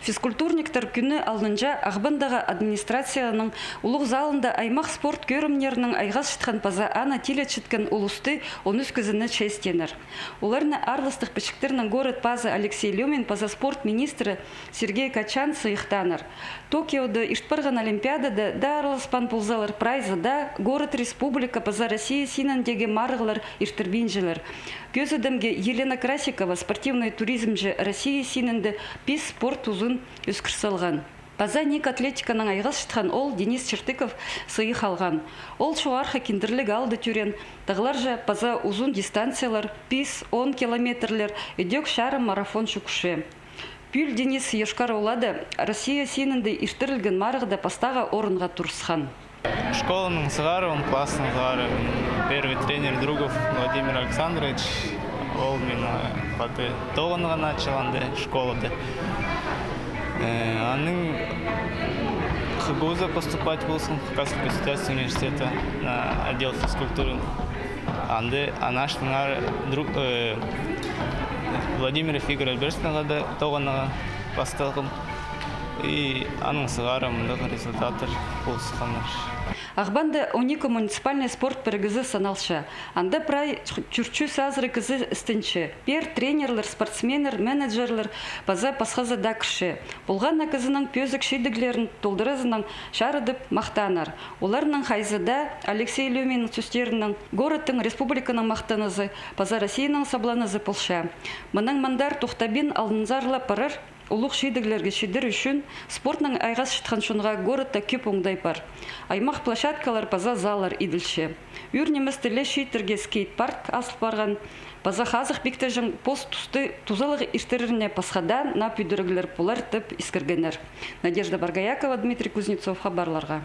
Физкультурниктер күні алдынжа Ағбандағы администрацияның улық залында аймақ спорт көрімнерінің айғас шытқан паза ана телет шытқан улысты он үскізіні честенер. Оларны арлыстық пішіктерінің город паза Алексей Лемин паза спорт министрі Сергей Качан сыйықтаныр. Токиода иштпарған олимпиадада да арлыспан пулзалар прайзы да город республика паза Россия синіндегі марғылар иштірбинжілер. Көз адамге Елена Красикова спортивный туризмжі Россия синінді пис спорт узын үскірсалған. Паза ник атлетиканың айғас шытқан ол Денис Чертыков сыйы қалған. Ол шуарха кендірлік алды түрен. Тағылар жа паза узун дистанциялар, пис 10 километрлер, өдек шарым марафон шүкші. Пүл Денис Ешкар олады Россия синінді иштірілген марығда пастаға орынға тұрсқан. Школаның сығары, он классның сығары. Первый тренер Другов Владимир Александрович. Ол мен қаты тоғынға началанды школады. Аның ХГУЗа поступать болсын, Хакасский государственный университета на отдел физкультуры. Анаштың Владимир Фигур Альбертсныға да тоғынға басталғым. И аның сығары мұндағы результаттар болсықанар. Ағбанда 12 муниципальный спорт біргізі саналшы. Анда прай чүрчу сазыры кізі істінші. Пер тренерлер, спортсменер, менеджерлер база пасхаза да кіші. Болған кізінің пөзік шейдіглерін толдырызының шарыдып мақтанар. Оларының хайзыда Алексей Лемин сөстерінің городтың республиканың мақтанызы, база Россияның сабланызы пылша. Мұның мандар тоқтабин алдынзарла парыр, улық шейдіглерге шейдір үшін спортның айғас шытқан шынға городта көп оңдай бар. Аймақ площадкалар паза залар иділші. Үрнеміз тілі шейтерге скейт-парк асыл барған. Паза хазық бектежің пост тұсты тузалық іштеріріне пасхада на пүйдірігілер полар тіп искіргенер. Надежда Баргаякова, Дмитрий Кузнецов, хабарларға.